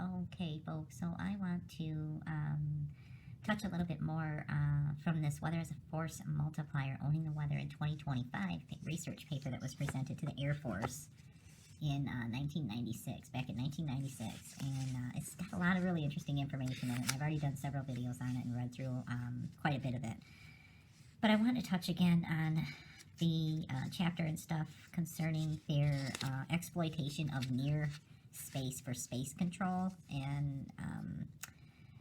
Okay, folks, so I want to touch a little bit more from this Weather as a Force Multiplier, Owning the Weather in 2025 research paper that was presented to the Air Force in 1996, back in 1996. And it's got a lot of really interesting information in it. I've already done several videos on it and read through quite a bit of it. But I want to touch again on the chapter and stuff concerning their exploitation of near space for space control, and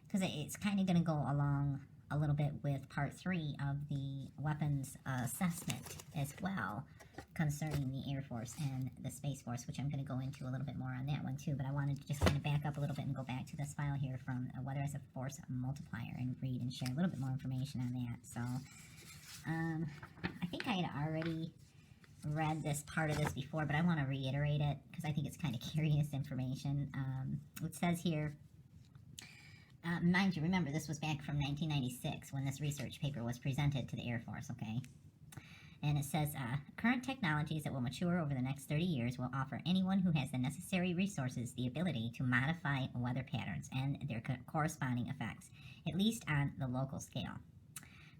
because it's kind of going to go along a little bit with part 3 of the weapons assessment as well, concerning the Air Force and the Space Force, which I'm going to go into a little bit more on that one too. But I wanted to just kind of back up a little bit and go back to this file here from Weather as a Force Multiplier and read and share a little bit more information on that. So I think I had already read this part of this before, but I want to reiterate it because I think it's kind of curious information. It says here, mind you, remember this was back from 1996 when this research paper was presented to the Air Force, okay? And it says, current technologies that will mature over the next 30 years will offer anyone who has the necessary resources the ability to modify weather patterns and their corresponding effects, at least on the local scale.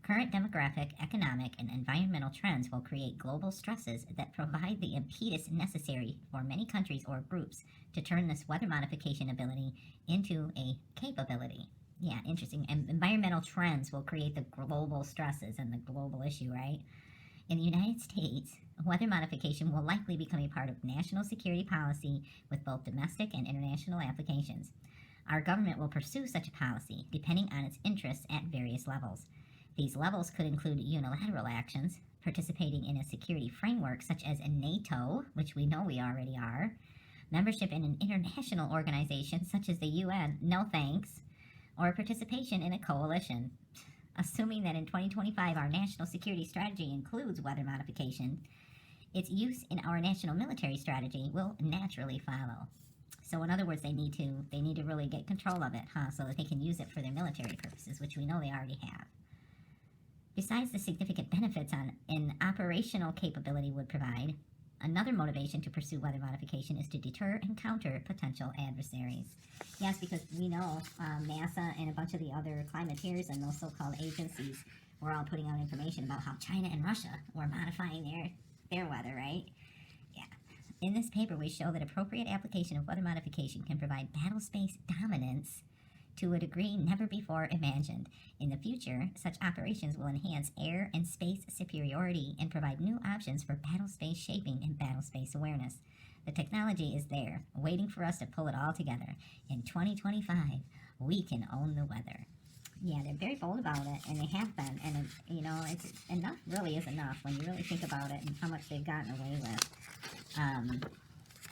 Current demographic, economic, and environmental trends will create global stresses that provide the impetus necessary for many countries or groups to turn this weather modification ability into a capability. Yeah, interesting. And environmental trends will create the global stresses and the global issue, right? In the United States, weather modification will likely become a part of national security policy with both domestic and international applications. Our government will pursue such a policy, depending on its interests at various levels. These levels could include unilateral actions, participating in a security framework such as NATO, which we know we already are, membership in an international organization such as the UN, no thanks, or participation in a coalition. Assuming that in 2025 our national security strategy includes weather modification, its use in our national military strategy will naturally follow. So in other words, they need to really get control of it, so that they can use it for their military purposes, which we know they already have. Besides the significant benefits an operational capability would provide, another motivation to pursue weather modification is to deter and counter potential adversaries. Yes, because we know NASA and a bunch of the other climateers and those so-called agencies were all putting out information about how China and Russia were modifying their weather, right? Yeah. In this paper, we show that appropriate application of weather modification can provide battle space dominance to a degree never before imagined. In the future, such operations will enhance air and space superiority and provide new options for battle space shaping and battle space awareness. The technology is there, waiting for us to pull it all together. In 2025, we can own the weather. Yeah, they're very bold about it, and they have been. And, it's enough really is enough when you really think about it and how much they've gotten away with.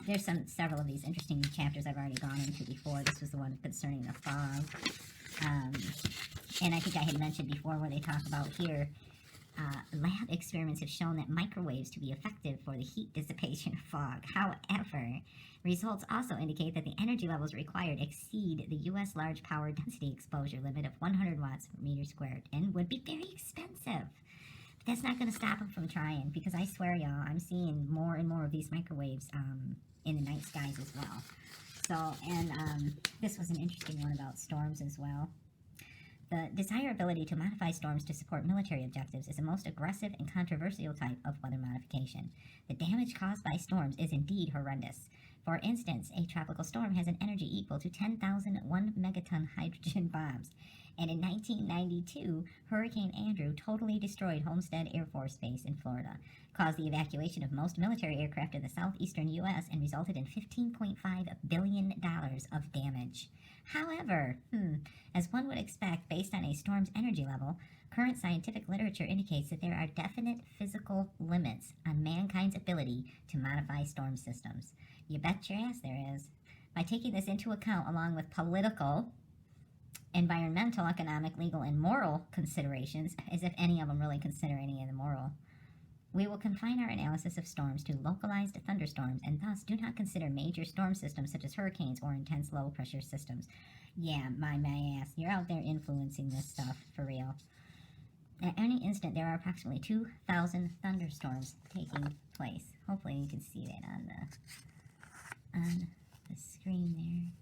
There's several of these interesting chapters I've already gone into before. This was the one concerning the fog. And I think I had mentioned before where they talk about here, lab experiments have shown that microwaves to be effective for the heat dissipation of fog. However, results also indicate that the energy levels required exceed the U.S. large power density exposure limit of 100 watts per meter squared and would be very expensive. But that's not going to stop them from trying, because I swear, y'all, I'm seeing more and more of these microwaves in the night skies as well. So, and this was an interesting one about storms as well. The desirability to modify storms to support military objectives is a most aggressive and controversial type of weather modification. The damage caused by storms is indeed horrendous. For instance, a tropical storm has an energy equal to 10,000 1-megaton hydrogen bombs. And in 1992, Hurricane Andrew totally destroyed Homestead Air Force Base in Florida, caused the evacuation of most military aircraft in the southeastern U.S., and resulted in $15.5 billion of damage. However, as one would expect based on a storm's energy level, current scientific literature indicates that there are definite physical limits on mankind's ability to modify storm systems. You bet your ass there is. By taking this into account, along with political, environmental, economic, legal, and moral considerations, as if any of them really consider any of the moral, we will confine our analysis of storms to localized thunderstorms and thus do not consider major storm systems such as hurricanes or intense low-pressure systems. Yeah, my ass, you're out there influencing this stuff, for real. At any instant, there are approximately 2,000 thunderstorms taking place. Hopefully you can see that on the screen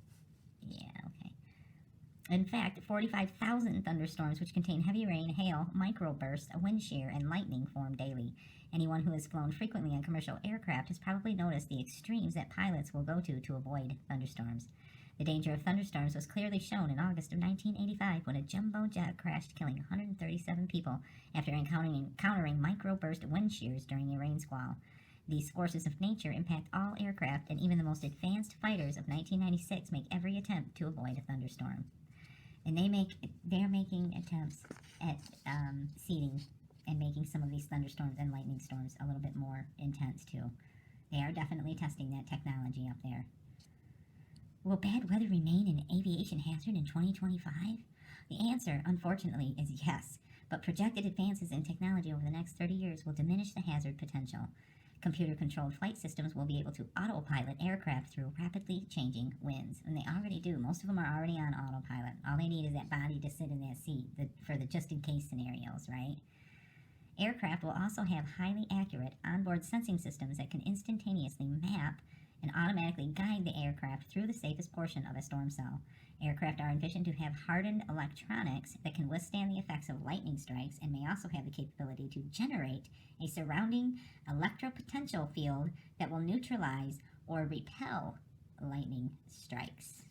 there. In fact, 45,000 thunderstorms, which contain heavy rain, hail, microbursts, wind shear, and lightning, form daily. Anyone who has flown frequently on commercial aircraft has probably noticed the extremes that pilots will go to avoid thunderstorms. The danger of thunderstorms was clearly shown in August of 1985 when a jumbo jet crashed, killing 137 people after encountering microburst wind shears during a rain squall. These forces of nature impact all aircraft, and even the most advanced fighters of 1996 make every attempt to avoid a thunderstorm. And they're making attempts at seeding and making some of these thunderstorms and lightning storms a little bit more intense too. They are definitely testing that technology up there. Will bad weather remain an aviation hazard in 2025? The answer, unfortunately, is yes, but projected advances in technology over the next 30 years will diminish the hazard potential. Computer-controlled flight systems will be able to autopilot aircraft through rapidly changing winds, and they already do. Most of them are already on autopilot. All they need is that body to sit in that seat for the just-in-case scenarios, right? Aircraft will also have highly accurate onboard sensing systems that can instantaneously map and automatically guide the aircraft through the safest portion of a storm cell. Aircraft are envisioned to have hardened electronics that can withstand the effects of lightning strikes and may also have the capability to generate a surrounding electropotential field that will neutralize or repel lightning strikes.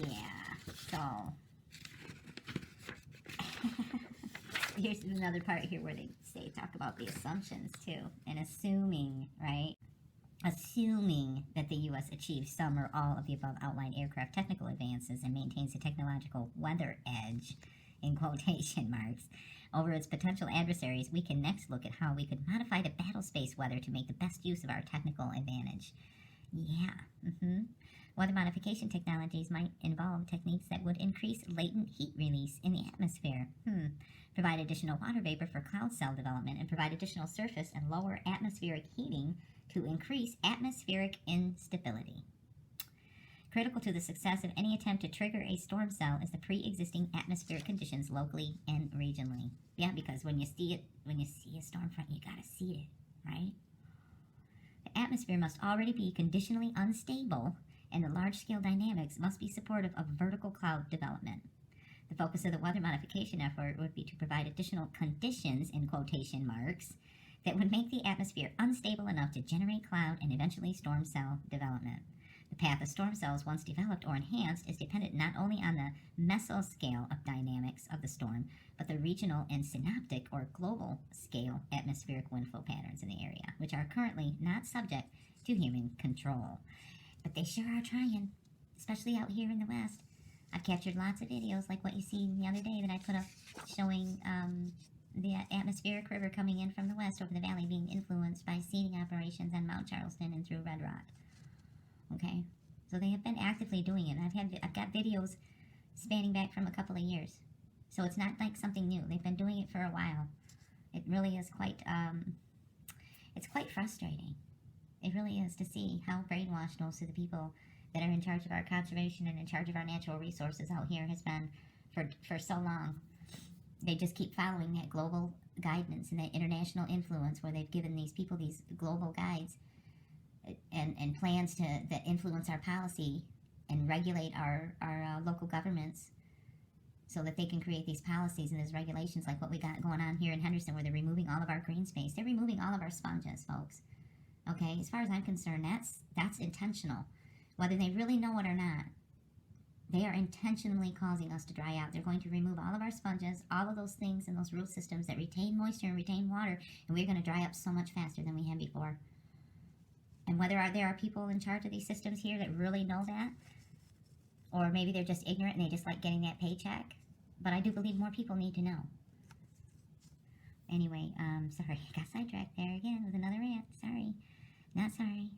Yeah, so here's another part here where they talk about the assumptions too, and assuming, right? Assuming that the U.S. achieves some or all of the above outlined aircraft technical advances and maintains a technological weather edge, in quotation marks, over its potential adversaries, we can next look at how we could modify the battle space weather to make the best use of our technical advantage. Yeah, Weather modification technologies might involve techniques that would increase latent heat release in the atmosphere, provide additional water vapor for cloud cell development, and provide additional surface and lower atmospheric heating to increase atmospheric instability. Critical to the success of any attempt to trigger a storm cell is the pre-existing atmospheric conditions locally and regionally. Yeah, because when you see a storm front, you gotta see it, right? The atmosphere must already be conditionally unstable, and the large-scale dynamics must be supportive of vertical cloud development. The focus of the weather modification effort would be to provide additional conditions, in quotation marks, that would make the atmosphere unstable enough to generate cloud and eventually storm cell development. The path of storm cells, once developed or enhanced, is dependent not only on the mesoscale of dynamics of the storm, but the regional and synoptic or global scale atmospheric wind flow patterns in the area, which are currently not subject to human control. But they sure are trying, especially out here in the West. I've captured lots of videos like what you see the other day that I put up showing the atmospheric river coming in from the west over the valley being influenced by seeding operations on Mount Charleston and through Red Rock. Okay, so they have been actively doing it. I've got videos spanning back from a couple of years, so it's not like something new. They've been doing it for a while. It really is quite it's quite frustrating. It really is, to see how brainwashed most of the people that are in charge of our conservation and in charge of our natural resources out here has been for so long. They just keep following that global guidance and that international influence where they've given these people these global guides and plans that influence our policy and regulate our local governments so that they can create these policies and these regulations like what we got going on here in Henderson, where they're removing all of our green space. They're removing all of our sponges, folks. Okay, as far as I'm concerned, that's intentional. Whether they really know it or not, they are intentionally causing us to dry out. They're going to remove all of our sponges, all of those things and those root systems that retain moisture and retain water, and we're going to dry up so much faster than we have before. And whether there are people in charge of these systems here that really know that, or maybe they're just ignorant and they just like getting that paycheck, but I do believe more people need to know. Anyway, sorry, I got sidetracked there again with another rant. Sorry. Not sorry.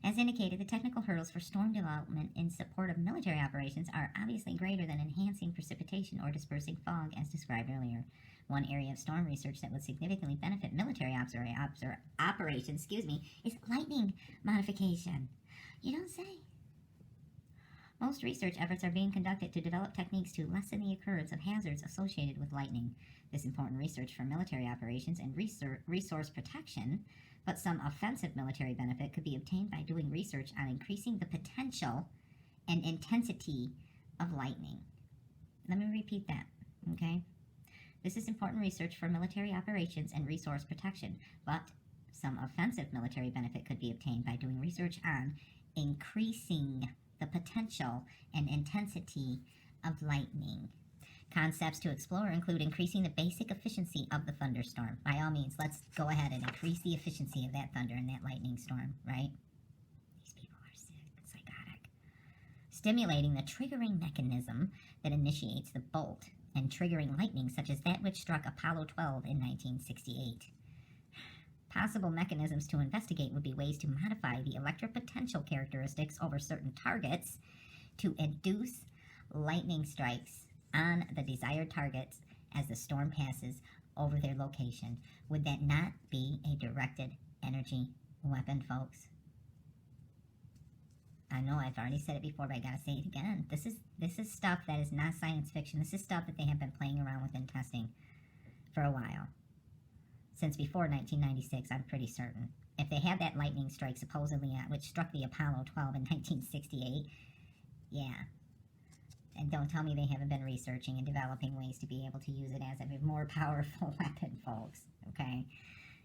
As indicated, the technical hurdles for storm development in support of military operations are obviously greater than enhancing precipitation or dispersing fog, as described earlier. One area of storm research that would significantly benefit military operations, is lightning modification. You don't say. Most research efforts are being conducted to develop techniques to lessen the occurrence of hazards associated with lightning. This important research for military operations and resource protection, but some offensive military benefit could be obtained by doing research on increasing the potential and intensity of lightning. Let me repeat that, okay? This is important research for military operations and resource protection, but some offensive military benefit could be obtained by doing research on increasing the potential and intensity of lightning. Concepts to explore include increasing the basic efficiency of the thunderstorm. By all means, let's go ahead and increase the efficiency of that thunder and that lightning storm, right? These people are sick, psychotic. Stimulating the triggering mechanism that initiates the bolt and triggering lightning, such as that which struck Apollo 12 in 1968. Possible mechanisms to investigate would be ways to modify the electropotential characteristics over certain targets to induce lightning strikes on the desired targets as the storm passes over their location. Would that not be a directed energy weapon, folks? I know I've already said it before, but I gotta say it again. This is stuff that is not science fiction. This is stuff that they have been playing around with and testing for a while. Since before 1996, I'm pretty certain. If they had that lightning strike supposedly which struck the Apollo 12 in 1968, yeah. And don't tell me they haven't been researching and developing ways to be able to use it as a more powerful weapon, folks, okay?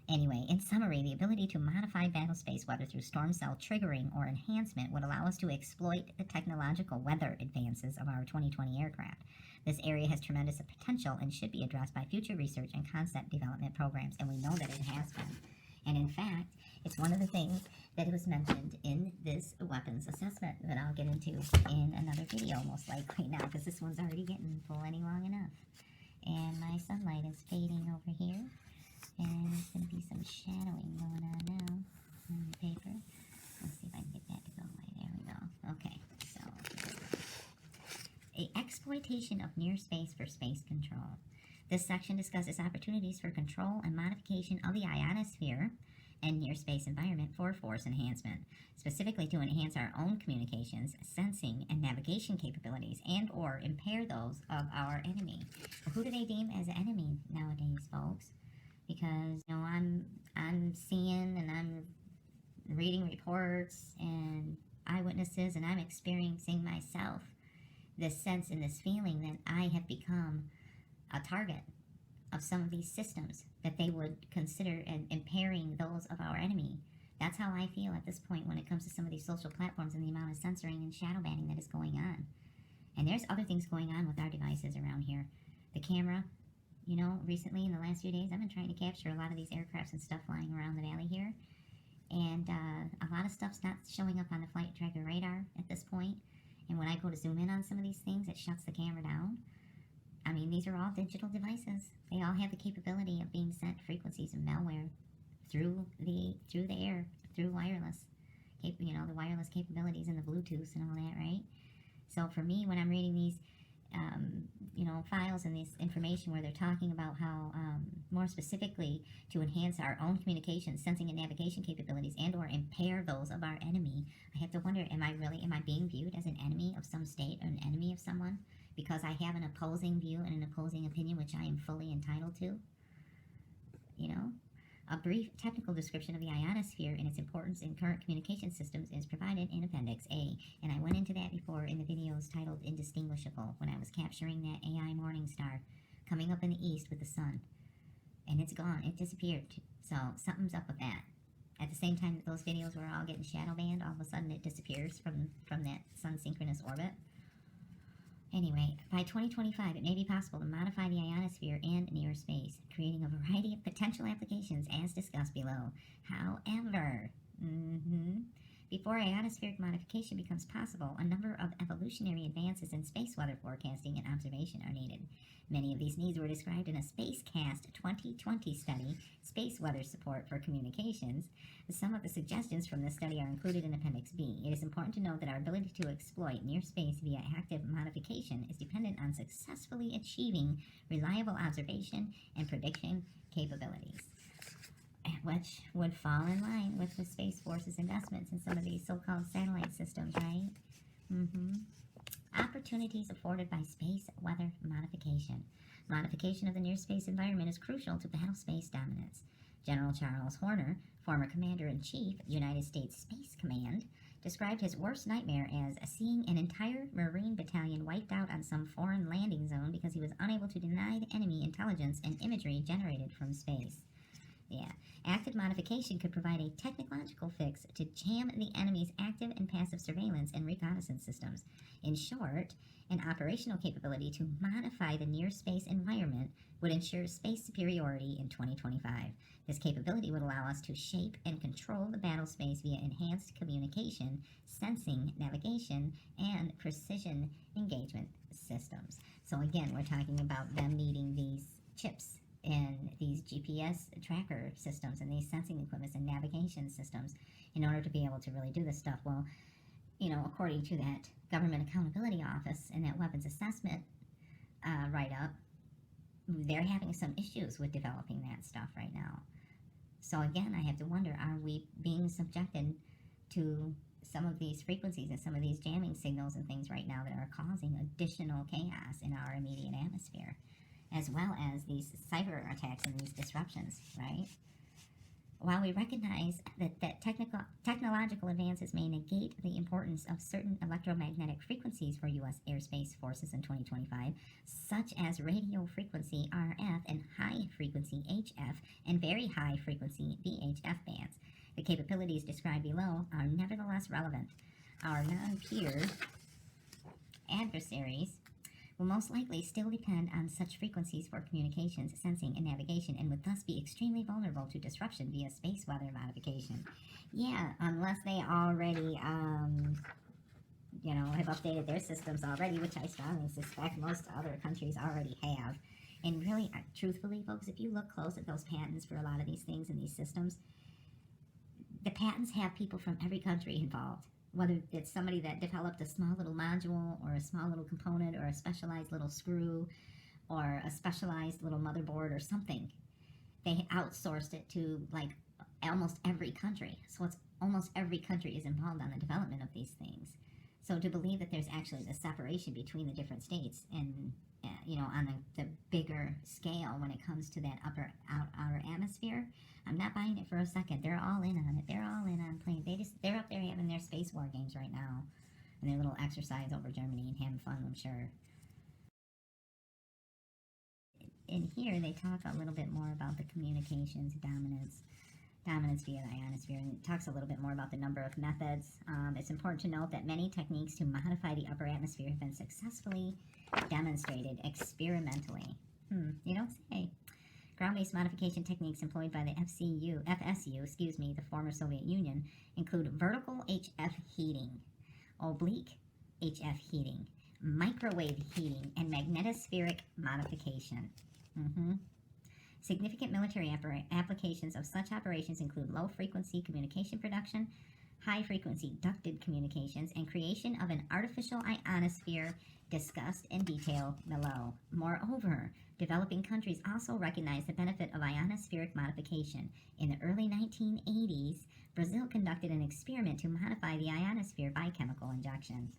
Anyway, in summary, the ability to modify battlespace weather through storm cell triggering or enhancement would allow us to exploit the technological weather advances of our 2020 aircraft. This area has tremendous potential and should be addressed by future research and concept development programs, and we know that it has been. And in fact, it's one of the things that was mentioned in this weapons assessment that I'll get into in another video, most likely now, because this one's already getting plenty long enough. And my sunlight is fading over here, and there's going to be some shadowing going on now on the paper. Let's see if I can get that to go away. There we go. Okay, so exploitation of near space for space control. This section discusses opportunities for control and modification of the ionosphere and near space environment for force enhancement, specifically to enhance our own communications, sensing, and navigation capabilities, and or impair those of our enemy. Well, who do they deem as an enemy nowadays, folks? Because, you know, I'm seeing and I'm reading reports and eyewitnesses, and I'm experiencing myself this sense and this feeling that I have become a target of some of these systems that they would consider impairing those of our enemy. That's how I feel at this point when it comes to some of these social platforms and the amount of censoring and shadow banning that is going on. And there's other things going on with our devices around here. The camera, you know, recently in the last few days, I've been trying to capture a lot of these aircrafts and stuff flying around the valley here. And a lot of stuff's not showing up on the flight tracker radar at this point. And when I go to zoom in on some of these things, it shuts the camera down. I mean, these are all digital devices. They all have the capability of being sent frequencies of malware through the air, through wireless. You know, the wireless capabilities and the Bluetooth and all that, right? So for me, when I'm reading these, you know, files and this information where they're talking about how, more specifically, to enhance our own communication, sensing, and navigation capabilities and or impair those of our enemy, I have to wonder, am I being viewed as an enemy of some state or an enemy of someone? Because I have an opposing view and an opposing opinion, which I am fully entitled to. You know, a brief technical description of the ionosphere and its importance in current communication systems is provided in Appendix A, and I went into that before in the videos titled Indistinguishable, when I was capturing that AI morning star coming up in the east with the sun. And it's gone, it disappeared, so something's up with that. At the same time that those videos were all getting shadow banned, all of a sudden it disappears from that sun synchronous orbit. Anyway, by 2025, it may be possible to modify the ionosphere and near space, creating a variety of potential applications as discussed below. However, before ionospheric modification becomes possible, a number of evolutionary advances in space weather forecasting and observation are needed. Many of these needs were described in a Spacecast 2020 study, Space Weather Support for Communications. Some of the suggestions from this study are included in Appendix B. It is important to note that our ability to exploit near space via active modification is dependent on successfully achieving reliable observation and prediction capabilities, which would fall in line with the Space Force's investments in some of these so-called satellite systems, right? Opportunities afforded by space weather modification. Modification of the near space environment is crucial to battle space dominance. General Charles Horner, former Commander-in-Chief, United States Space Command, described his worst nightmare as seeing an entire Marine battalion wiped out on some foreign landing zone because he was unable to deny the enemy intelligence and imagery generated from space. Yeah. Active modification could provide a technological fix to jam the enemy's active and passive surveillance and reconnaissance systems. In short, an operational capability to modify the near-space environment would ensure space superiority in 2025. This capability would allow us to shape and control the battle space via enhanced communication, sensing, navigation, and precision engagement systems. So again, we're talking about them needing these chips and these GPS tracker systems and these sensing equipment and navigation systems in order to be able to really do this stuff. Well, according to that Government Accountability Office and that weapons assessment write-up, they're having some issues with developing that stuff right now. So again, I have to wonder, are we being subjected to some of these frequencies and some of these jamming signals and things right now that are causing additional chaos in our immediate atmosphere, as well as these cyber attacks and these disruptions, right? While we recognize that technological advances may negate the importance of certain electromagnetic frequencies for U.S. airspace forces in 2025, such as radio frequency RF and high frequency HF and very high frequency VHF bands, the capabilities described below are nevertheless relevant. Our non-peer adversaries will most likely still depend on such frequencies for communications, sensing, and navigation, and would thus be extremely vulnerable to disruption via space weather modification. Yeah, unless they already, have updated their systems already, which I strongly suspect most other countries already have. And really, truthfully, folks, if you look close at those patents for a lot of these things and these systems, the patents have people from every country involved. Whether it's somebody that developed a small little module or a small little component or a specialized little screw or a specialized little motherboard or something, they outsourced it to like almost every country. So it's almost every country is involved on the development of these things. So to believe that there's actually the separation between the different states and on the bigger scale when it comes to that outer atmosphere, I'm not buying it for a second. They're all in on it. They're all in on playing. They're up there having their space war games right now, and their little exercise over Germany and having fun, I'm sure. In here, they talk a little bit more about the communications dominance via the ionosphere, and it talks a little bit more about the number of methods. It's important to note that many techniques to modify the upper atmosphere have been successfully demonstrated experimentally. You don't say. Ground-based modification techniques employed by the FSU, the former Soviet Union, include vertical HF heating, oblique HF heating, microwave heating, and magnetospheric modification. Significant military applications of such operations include low-frequency communication production, high-frequency ducted communications, and creation of an artificial ionosphere discussed in detail below. Moreover, developing countries also recognize the benefit of ionospheric modification. In the early 1980s, Brazil conducted an experiment to modify the ionosphere by chemical injection.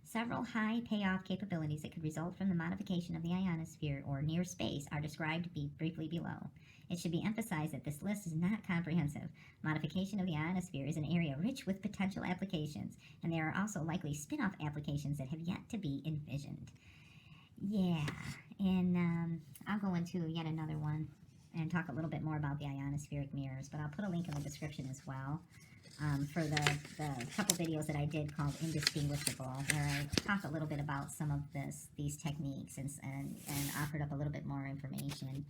Several high payoff capabilities that could result from the modification of the ionosphere or near space are described briefly below. It should be emphasized that this list is not comprehensive. Modification of the ionosphere is an area rich with potential applications, and there are also likely spin-off applications that have yet to be envisioned. Yeah, and I'll go into yet another one and talk a little bit more about the ionospheric mirrors, but I'll put a link in the description as well. For the couple videos that I did called Indistinguishable, where I talk a little bit about some of these techniques and offered up a little bit more information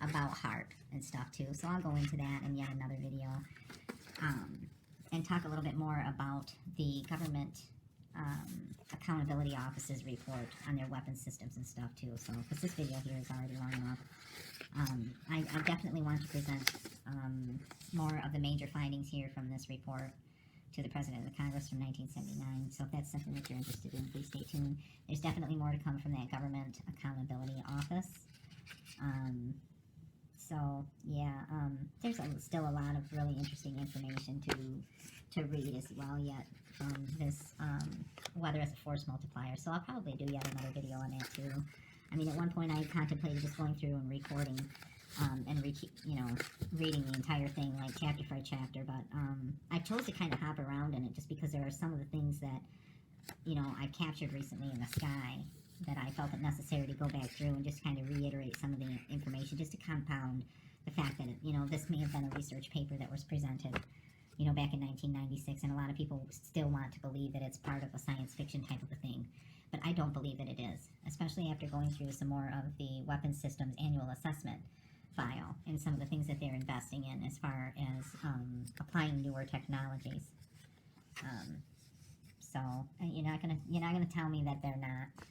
about HARP and stuff too. So I'll go into that in yet another video and talk a little bit more about the Government Accountability Office's report on their weapons systems and stuff too. So because this video here is already long enough. I definitely want to present more of the major findings here from this report to the President of the Congress from 1979. So if that's something that you're interested in, please stay tuned. There's definitely more to come from that Government Accountability Office. There's still a lot of really interesting information to read as well yet from this weather as a force multiplier. So I'll probably do yet another video on that too. I mean, at one point I contemplated just going through and recording and reading the entire thing like chapter for chapter, but I chose to kind of hop around in it just because there are some of the things that I've captured recently in the sky that I felt it necessary to go back through and just kind of reiterate some of the information, just to compound the fact that this may have been a research paper that was presented back in 1996, and a lot of people still want to believe that it's part of a science fiction type of a thing. But I don't believe that it is, especially after going through some more of the Weapons Systems annual assessment file and some of the things that they're investing in as far as applying newer technologies. So you're not gonna tell me that they're not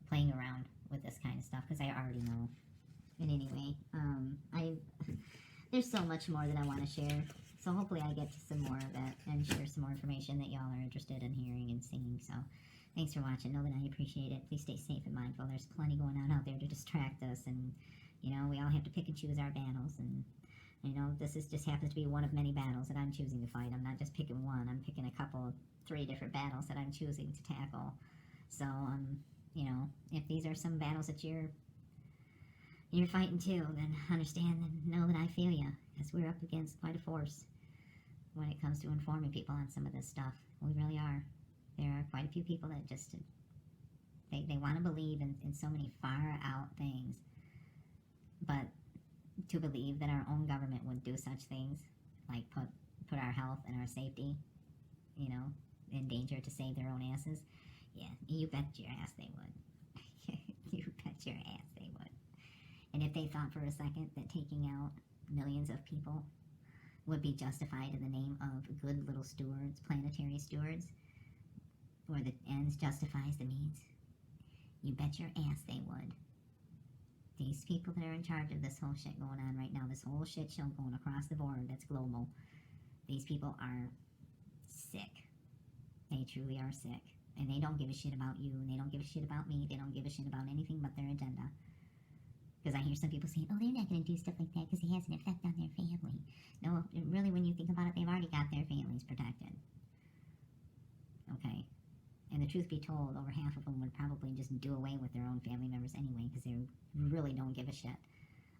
playing around with this kind of stuff, because I already know. And anyway, there's so much more that I want to share. So hopefully I get to some more of it and share some more information that y'all are interested in hearing and seeing. So thanks for watching. Know that I appreciate it. Please stay safe and mindful. There's plenty going on out there to distract us, and we all have to pick and choose our battles. And this just happens to be one of many battles that I'm choosing to fight. I'm not just picking one. I'm picking a couple, 3 different battles that I'm choosing to tackle. So if these are some battles that you're fighting too, then understand and know that I feel you, because we're up against quite a force when it comes to informing people on some of this stuff. We really are. There are quite a few people that just, they want to believe in so many far out things, but to believe that our own government would do such things, like put our health and our safety, in danger to save their own asses, yeah, you bet your ass they would. You bet your ass they would. And if they thought for a second that taking out millions of people would be justified in the name of good little stewards, planetary stewards, where the ends justifies the means, you bet your ass they would. These people that are in charge of this whole shit going on right now, this whole shit show going across the board that's global, these people are sick. They truly are sick. And they don't give a shit about you, and they don't give a shit about me, they don't give a shit about anything but their agenda. Because I hear some people saying, oh, they're not going to do stuff like that because it has an effect on their family. No, really, when you think about it, they've already got their families protected. Okay? And the truth be told, over half of them would probably just do away with their own family members anyway, because they really don't give a shit.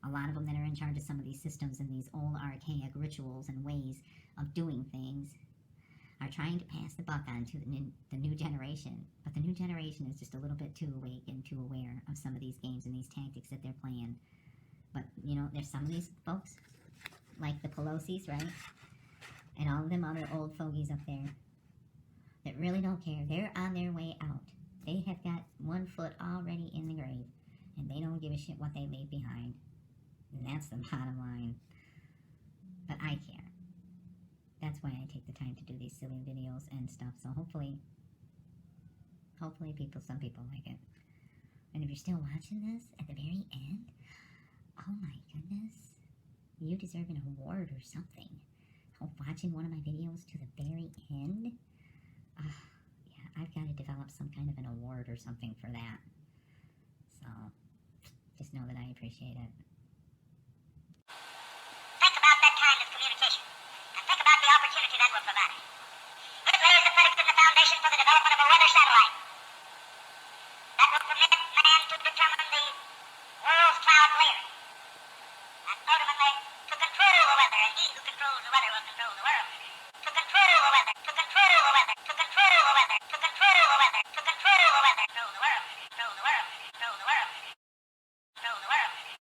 A lot of them that are in charge of some of these systems and these old archaic rituals and ways of doing things are trying to pass the buck on to the new generation. But the new generation is just a little bit too awake and too aware of some of these games and these tactics that they're playing. But, there's some of these folks, like the Pelosi's, right? And all of them other old fogies up there that really don't care. They're on their way out. They have got one foot already in the grave, and they don't give a shit what they leave behind. And that's the bottom line. But I care. That's why I take the time to do these silly videos and stuff. So hopefully some people like it. And if you're still watching this at the very end, oh my goodness, you deserve an award or something. Watching one of my videos to the very end, yeah, I've got to develop some kind of an award or something for that. So just know that I appreciate it. Think about that kind of communication, and think about the opportunity that will provide. It lays the predicate and the foundation for the development of a weather satellite that will permit man to determine the world's cloud layer, and ultimately to control the weather, and he who controls the weather will control the weather.